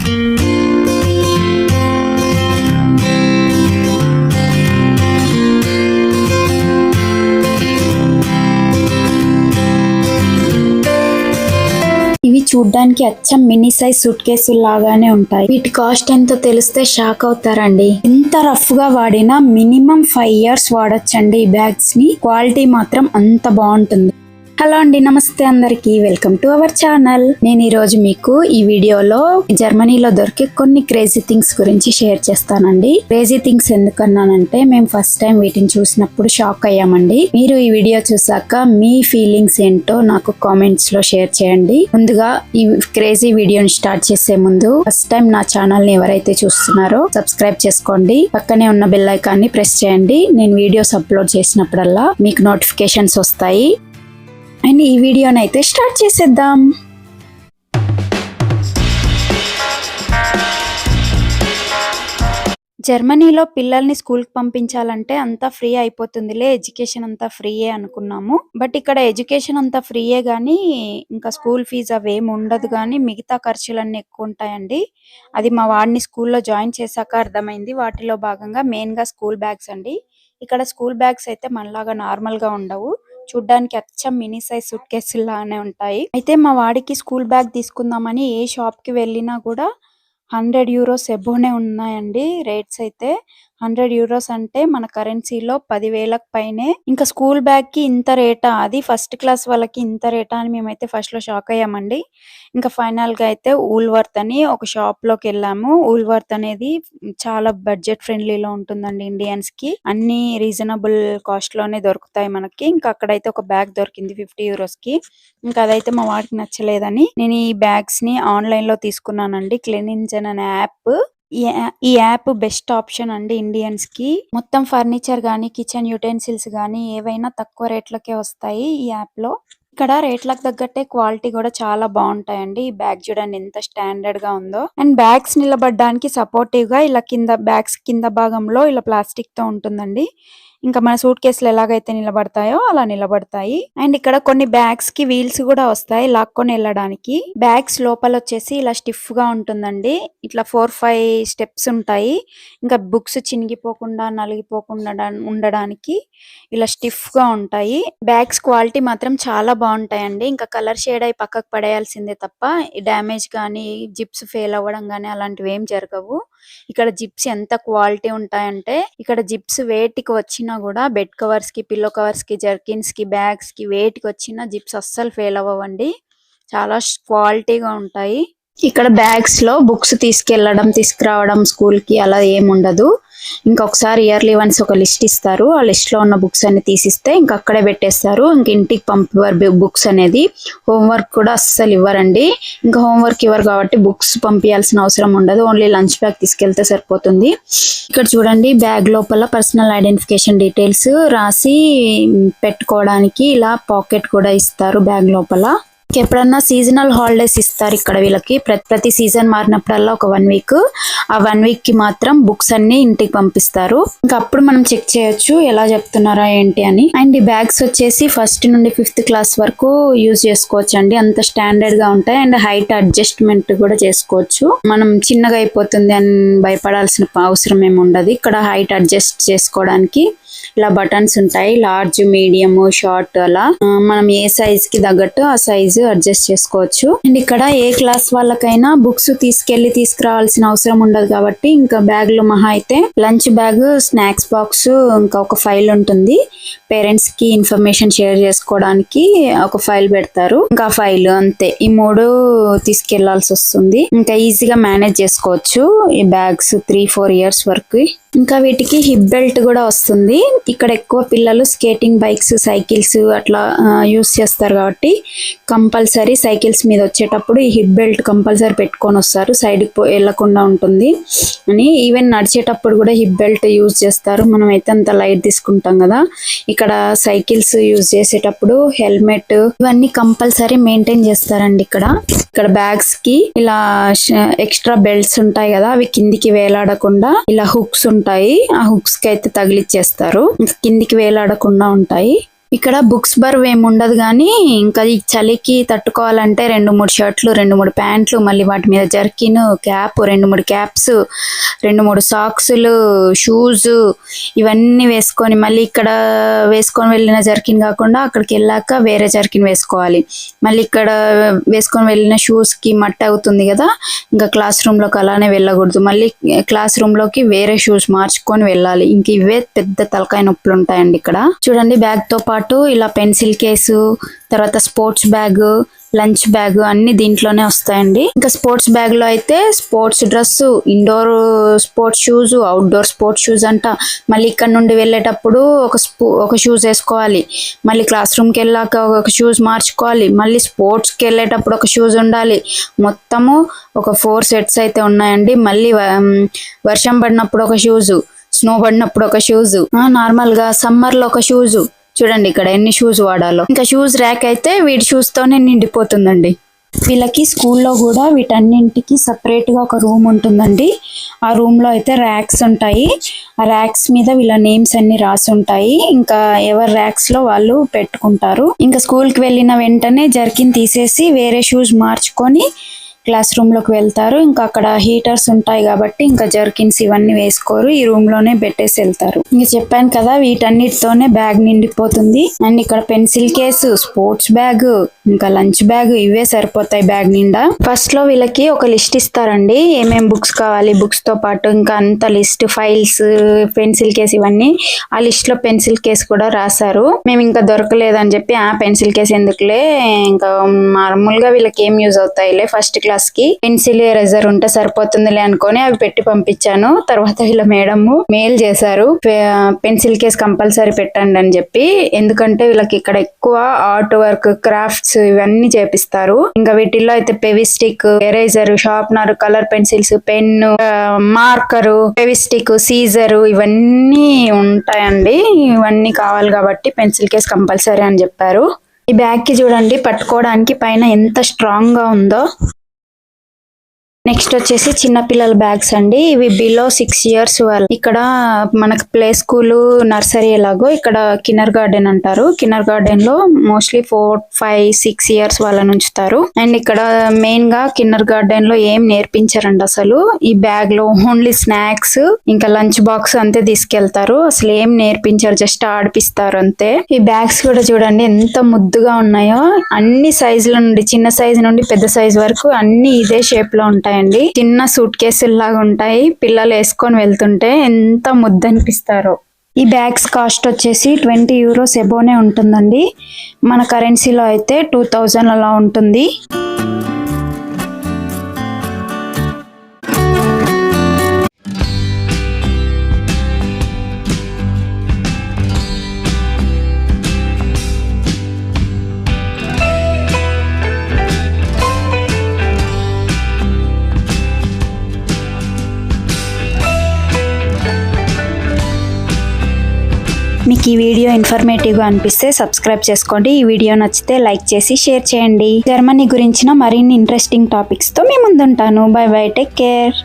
ఇవి చూడ్డానికి అచ్చం మినీ సైజ్ సూట్ కేసులు లాగానే ఉంటాయి. వీటి కాస్ట్ ఎంతో తెలిస్తే షాక్ అవుతారండి. ఎంత రఫ్ గా వాడినా మినిమం 5 years వాడొచ్చండి ఈ బ్యాగ్స్ ని. క్వాలిటీ మాత్రం అంత బాగుంటుంది. హలో అండి, నమస్తే అందరికి, వెల్కమ్ టు అవర్ ఛానల్. నేను ఈ రోజు మీకు ఈ వీడియోలో జర్మనీలో దొరికే కొన్ని క్రేజీ థింగ్స్ గురించి షేర్ చేస్తానండి. క్రేజీ థింగ్స్ ఎందుకన్నానంటే మేము ఫస్ట్ టైం వీటిని చూసినప్పుడు షాక్ అయ్యామండి. మీరు ఈ వీడియో చూసాక మీ ఫీలింగ్స్ ఏంటో నాకు కామెంట్స్ లో షేర్ చేయండి. ముందుగా ఈ క్రేజీ వీడియోని స్టార్ట్ చేసే ముందు ఫస్ట్ టైం నా ఛానల్ ని ఎవరైతే చూస్తున్నారో సబ్స్క్రైబ్ చేసుకోండి. పక్కనే ఉన్న బెల్ ఐకాన్ ని ప్రెస్ చేయండి. నేను వీడియోస్ అప్లోడ్ చేసినప్పుడల్లా మీకు నోటిఫికేషన్స్ వస్తాయి. అండ్ ఈ వీడియోని అయితే స్టార్ట్ చేసేద్దాం. జర్మనీలో పిల్లల్ని స్కూల్కి పంపించాలంటే అంతా ఫ్రీ అయిపోతుందిలే, ఎడ్యుకేషన్ అంతా ఫ్రీయే అనుకున్నాము. బట్ ఇక్కడ ఎడ్యుకేషన్ అంతా ఫ్రీయే గానీ ఇంకా స్కూల్ ఫీజు అవేమి ఉండదు, కానీ మిగతా ఖర్చులన్నీ ఎక్కువ ఉంటాయండి. అది మా వాడిని స్కూల్లో జాయిన్ చేశాక అర్థమైంది. వాటిలో భాగంగా మెయిన్ గా స్కూల్ బ్యాగ్స్ అండి. ఇక్కడ స్కూల్ బ్యాగ్స్ అయితే మనలాగా నార్మల్ గా ఉండవు, చూడ్డానికి అచ్చం మినీ సైజ్ సూట్ కేసులు లానే ఉంటాయి. అయితే మా వాడికి స్కూల్ బ్యాగ్ తీసుకుందామని ఏ షాప్ కి వెళ్ళినా కూడా 100 euros ఎబోనే ఉన్నాయండి రేట్స్ అయితే. 100 euros అంటే మన కరెన్సీలో 10,000 పైనే. ఇంకా స్కూల్ బ్యాగ్ కి ఇంత రేటా, అది ఫస్ట్ క్లాస్ వాళ్ళకి ఇంత రేటా అని మేమైతే ఫస్ట్ లో షాక్ అయ్యామండి. ఇంకా ఫైనల్ గా అయితే ఊల్వర్త్ అని ఒక షాప్ లోకి వెళ్ళాము. ఊల్వర్త్ అనేది చాలా బడ్జెట్ ఫ్రెండ్లీలో ఉంటుందండి ఇండియన్స్ కి. అన్ని రీజనబుల్ కాస్ట్ లోనే దొరుకుతాయి మనకి. ఇంకా అక్కడైతే ఒక బ్యాగ్ దొరికింది 50 euros కి. ఇంకా అదైతే మా వాడికి నచ్చలేదని నేను ఈ బ్యాగ్స్ ని ఆన్లైన్ లో తీసుకున్నానండి. క్లెనింజన్ అనే యాప్. ఈ యాప్ బెస్ట్ ఆప్షన్ అండి ఇండియన్స్ కి. మొత్తం ఫర్నిచర్ గానీ, కిచెన్ యుటెన్సిల్స్ గానీ ఏవైనా తక్కువ రేట్లకే వస్తాయి ఈ యాప్ లో. ఇక్కడ రేట్లకు తగ్గట్టే క్వాలిటీ కూడా చాలా బాగుంటాయండి. ఈ బ్యాగ్ చూడండి ఎంత స్టాండర్డ్ గా ఉందో. అండ్ బ్యాగ్స్ నిలబడడానికి సపోర్టివ్ గా ఇలా కింద బ్యాగ్స్ కింద భాగంలో ఇలా ప్లాస్టిక్ తో ఉంటుందండి. ఇంకా మన సూట్ కేసులు ఎలాగైతే నిలబడతాయో అలా నిలబడతాయి. అండ్ ఇక్కడ కొన్ని బ్యాగ్స్ కి వీల్స్ కూడా వస్తాయి లాక్కొని వెళ్ళడానికి. బ్యాగ్స్ లోపల వచ్చేసి ఇలా స్టిఫ్ గా ఉంటుందండి. ఇట్లా 4-5 స్టెప్స్ ఉంటాయి. ఇంకా బుక్స్ చినిగిపోకుండా నలిగిపోకుండా ఉండడానికి ఇలా స్టిఫ్ గా ఉంటాయి. బ్యాగ్స్ క్వాలిటీ మాత్రం చాలా బాగుంటాయండి. ఇంకా కలర్ షేడ్ అయి పక్కకు పడేయాల్సిందే తప్ప డ్యామేజ్ కానీ, జిప్స్ ఫెయిల్ అవ్వడం కానీ అలాంటివి ఏం జరగవు. ఇక్కడ జిప్స్ ఎంత క్వాలిటీ ఉంటాయంటే, ఇక్కడ జిప్స్ వేటికి వచ్చినా కూడా బెడ్ కవర్స్ కి, పిల్లో కవర్స్ కి, జర్కిన్స్ కి, బ్యాగ్స్ కి వేటికి వచ్చినా జిప్స్ అస్సలు ఫెయిల్ అవ్వండి. చాలా క్వాలిటీగా ఉంటాయి. ఇక్కడ బ్యాగ్స్ లో బుక్స్ తీసుకెళ్లడం తీసుకురావడం స్కూల్ కి అలా ఏముండదు. ఇంకొకసారి ఇయర్లీ వన్స్ ఒక లిస్ట్ ఇస్తారు. ఆ లిస్ట్ లో ఉన్న బుక్స్ అన్ని తీసిస్తే ఇంకా అక్కడే పెట్టేస్తారు. ఇంక ఇంటికి పంపేవారు బుక్స్ అనేది. హోంవర్క్ కూడా అస్సలు ఇవ్వరండి. ఇంకా హోంవర్క్ ఇవ్వరు కాబట్టి బుక్స్ పంపించాల్సిన అవసరం ఉండదు. ఓన్లీ లంచ్ బ్యాగ్ తీసుకెళ్తే సరిపోతుంది. ఇక్కడ చూడండి బ్యాగ్ లోపల పర్సనల్ ఐడెంటిఫికేషన్ డీటెయిల్స్ రాసి పెట్టుకోవడానికి ఇలా పాకెట్ కూడా ఇస్తారు బ్యాగ్ లోపల. ఎప్పుడన్నా సీజనల్ హాలిడేస్ ఇస్తారు ఇక్కడ వీళ్ళకి. ప్రతి సీజన్ మారినప్పుడల్లా ఒక 1 week. ఆ 1 week కి మాత్రం బుక్స్ అన్ని ఇంటికి పంపిస్తారు. ఇంకా అప్పుడు మనం చెక్ చేయొచ్చు ఎలా చెప్తున్నారా ఏంటి అని. అండ్ ఈ బ్యాగ్స్ వచ్చేసి 1st నుండి 5th క్లాస్ వరకు యూజ్ చేసుకోవచ్చు అండి. అంత స్టాండర్డ్ గా ఉంటాయి. అండ్ హైట్ అడ్జస్ట్మెంట్ కూడా చేసుకోవచ్చు. మనం చిన్నగా అయిపోతుంది అని భయపడాల్సిన అవసరం ఏమి ఉండదు. ఇక్కడ హైట్ అడ్జస్ట్ చేసుకోవడానికి ఇలా బటన్స్ ఉంటాయి. లార్జ్, మీడియం, షార్ట్ అలా మనం ఏ సైజ్ కి తగ్గట్టు ఆ సైజు అడ్జస్ట్ చేసుకోవచ్చు. అండ్ ఇక్కడ ఏ క్లాస్ వాళ్ళకైనా బుక్స్ తీసుకురావాల్సిన అవసరం ఉండదు కాబట్టి ఇంకా బ్యాగ్ లో మహా అయితే లంచ్ బ్యాగ్, స్నాక్స్ బాక్స్, ఇంకా ఒక ఫైల్ ఉంటుంది. పేరెంట్స్ కి ఇన్ఫర్మేషన్ షేర్ చేసుకోవడానికి ఒక ఫైల్ పెడతారు. ఇంకా ఫైల్ అంతే. ఈ 3 తీసుకెళ్లాల్సి వస్తుంది. ఇంకా ఈజీగా మేనేజ్ చేసుకోవచ్చు ఈ బ్యాగ్స్ 3-4 years వరకు. ఇంకా వీటికి హిప్ బెల్ట్ కూడా వస్తుంది. ఇక్కడ ఎక్కువ పిల్లలు స్కేటింగ్ బైక్స్, సైకిల్స్ అట్లా యూస్ చేస్తారు కాబట్టి కంపల్సరీ సైకిల్స్ మీద వచ్చేటప్పుడు ఈ హిప్ బెల్ట్ కంపల్సరీ పెట్టుకొని వస్తారు. సైడ్ కి వెళ్లకుండా ఉంటుంది అని. ఈవెన్ నడిచేటప్పుడు కూడా హిప్ బెల్ట్ యూజ్ చేస్తారు. మనం అయితే అంత లైట్ తీసుకుంటాం కదా. ఇక్కడ సైకిల్స్ యూజ్ చేసేటప్పుడు హెల్మెట్ ఇవన్నీ కంపల్సరీ మెయింటైన్ చేస్తారండి. ఇక్కడ బ్యాగ్స్ కి ఇలా ఎక్స్ట్రా బెల్ట్స్ ఉంటాయి కదా, అవి కిందికి వేలాడకుండా ఇలా హుక్స్ ఉంటాయి. ఆ హుక్స్ కి అయితే తగిలిచ్చేస్తారు. కిందికి వేలాడకుండా ఉంటాయి. ఇక్కడ బుక్స్ బరువు ఏమి ఉండదు కానీ ఇంకా ఈ చలికి తట్టుకోవాలంటే 2-3 షర్ట్లు, 2-3 ప్యాంట్లు, మళ్ళీ వాటి మీద జర్కిన్, క్యాప్, 2-3 క్యాప్స్, 2-3 సాక్సులు, షూస్ ఇవన్నీ వేసుకొని మళ్ళీ ఇక్కడ వేసుకొని వెళ్ళిన జర్కిన్ కాకుండా అక్కడికి వెళ్ళాక వేరే జర్కిన్ వేసుకోవాలి. మళ్ళీ ఇక్కడ వేసుకొని వెళ్ళిన షూస్ కి మట్టి అవుతుంది కదా, ఇంకా క్లాస్ రూమ్ లోకి అలానే వెళ్ళకూడదు. మళ్ళీ క్లాస్ రూమ్ లోకి వేరే షూస్ మార్చుకొని వెళ్ళాలి. ఇంక ఇవే పెద్ద తలకాయ నొప్పులు ఉంటాయండి. ఇక్కడ చూడండి, బ్యాగ్ తో పాటు ఇలా పెన్సిల్ కేసు, తర్వాత స్పోర్ట్స్ బ్యాగ్, లంచ్ బ్యాగ్ అన్ని దీంట్లోనే వస్తాయండి. ఇంకా స్పోర్ట్స్ బ్యాగ్ లో అయితే sports dress, indoor sports shoes, outdoor sports shoes అంట. మళ్ళీ ఇక్కడ నుండి వెళ్ళేటప్పుడు ఒక షూస్ వేసుకోవాలి, మళ్ళీ క్లాస్ రూమ్కి వెళ్ళాక ఒక షూస్ మార్చుకోవాలి, మళ్ళీ స్పోర్ట్స్కి వెళ్ళేటప్పుడు ఒక షూస్ ఉండాలి. మొత్తము ఒక 4 సెట్స్ అయితే ఉన్నాయండి. మళ్ళీ వర్షం పడినప్పుడు ఒక షూస్, స్నో పడినప్పుడు ఒక షూస్, నార్మల్ గా సమ్మర్ లో ఒక షూస్. చూడండి ఇక్కడ ఎన్ని షూస్ వాడాలో. ఇంకా షూస్ ర్యాక్ అయితే వీటి షూస్ తోనే నిండిపోతుందండి. వీళ్ళకి స్కూల్లో కూడా వీటన్నింటికి సపరేట్ గా ఒక రూమ్ ఉంటుందండి. ఆ రూమ్ లో అయితే ర్యాక్స్ ఉంటాయి. ఆ ర్యాక్స్ మీద వీళ్ళ నేమ్స్ అన్ని రాసి ఉంటాయి. ఇంకా ఎవరి ర్యాక్స్ లో వాళ్ళు పెట్టుకుంటారు. ఇంకా స్కూల్ కి వెళ్ళిన వెంటనే జర్కిన్ తీసేసి వేరే షూస్ మార్చుకొని క్లాస్ రూమ్ లోకి వెళ్తారు. ఇంకా అక్కడ హీటర్స్ ఉంటాయి కాబట్టి ఇంకా జర్కిన్స్ ఇవన్నీ వేసుకోరు, ఈ రూమ్ లోనే పెట్టేసి వెళ్తారు. ఇంకా చెప్పాను కదా, వీటన్నిటితోనే బ్యాగ్ నిండిపోతుంది. అండ్ ఇక్కడ పెన్సిల్ కేసు, స్పోర్ట్స్ బ్యాగ్, ఇంకా లంచ్ బ్యాగ్ ఇవే సరిపోతాయి బ్యాగ్ నిండా. ఫస్ట్ లో వీళ్ళకి ఒక లిస్ట్ ఇస్తారండి, ఏమేం బుక్స్ కావాలి, బుక్స్ తో పాటు ఇంకా అంత లిస్ట్, ఫైల్స్, పెన్సిల్ కేసు ఇవన్నీ. ఆ లిస్ట్ లో పెన్సిల్ కేసు కూడా రాశారు. మేము ఇంకా దొరకలేదని చెప్పి ఆ పెన్సిల్ కేసు ఎందుకులే, ఇంకా నార్మల్ గా వీళ్ళకి ఏం యూజ్ అవుతాయిలే ఫస్ట్ క్లాస్ కి, పెన్సిల్ ఎరేజర్ ఉంటే సరిపోతుందిలే అనుకొని అవి పెట్టి పంపించాను. తర్వాత వీళ్ళ మేడం మెయిల్ చేశారు, పెన్సిల్ కేస్ కంపల్సరీ పెట్టండి అని చెప్పి. ఎందుకంటే వీళ్ళకి ఇక్కడ ఎక్కువ ఆర్ట్ వర్క్, క్రాఫ్ట్స్ ఇవన్నీ చేపిస్తారు. ఇంకా వీటిల్లో అయితే Fevistick, eraser, sharpener, colour pencils, pen, marker, Fevistick, scissor ఇవన్నీ ఉంటాయండి. ఇవన్నీ కావాలి కాబట్టి పెన్సిల్ కేస్ కంపల్సరీ అని చెప్పారు. ఈ బ్యాగ్ కి చూడండి, పట్టుకోవడానికి పైన ఎంత స్ట్రాంగ్ గా ఉందో. నెక్స్ట్ వచ్చేసి చిన్న పిల్లల బ్యాగ్స్ అండి. ఇవి బిలో 6 years వాళ్ళు. ఇక్కడ మనకు ప్లే స్కూల్, నర్సరీ ఎలాగో ఇక్కడ కిన్నర్ గార్డెన్ అంటారు. కిన్నర్ గార్డెన్ లో మోస్ట్లీ 4, 5, 6 years వాళ్ళని ఉంచుతారు. అండ్ ఇక్కడ మెయిన్ గా కిన్నర్ గార్డెన్ లో ఏం నేర్పించారండి అసలు. ఈ బ్యాగ్ లో ఓన్లీ స్నాక్స్, ఇంకా లంచ్ బాక్స్ అంతే తీసుకెళ్తారు. అసలు ఏం నేర్పించారు, జస్ట్ ఆడిపిస్తారు అంతే. ఈ బ్యాగ్స్ కూడా చూడండి ఎంత ముద్దుగా ఉన్నాయో. అన్ని సైజుల నుండి, చిన్న సైజు నుండి పెద్ద సైజు వరకు అన్ని ఇదే షేప్ లో ఉంటాయి. చిన్న సూట్ కేసులు లాగా ఉంటాయి. పిల్లలు వేసుకొని వెళ్తుంటే ఎంత ముద్దనిపిస్తారో. ఈ బ్యాగ్స్ కాస్ట్ వచ్చేసి 20 euros ఎబోనే ఉంటుందండి. మన కరెన్సీలో అయితే 2000 అలా ఉంటుంది. మీకు ఈ వీడియో ఇన్ఫర్మేటివ్గా అనిపిస్తే సబ్స్క్రైబ్ చేసుకోండి. ఈ వీడియో నచ్చితే లైక్ చేసి షేర్ చేయండి. జర్మనీ గురించిన మరిన్ని ఇంట్రెస్టింగ్ టాపిక్స్తో మీ ముందుంటాను. Bye bye, take care.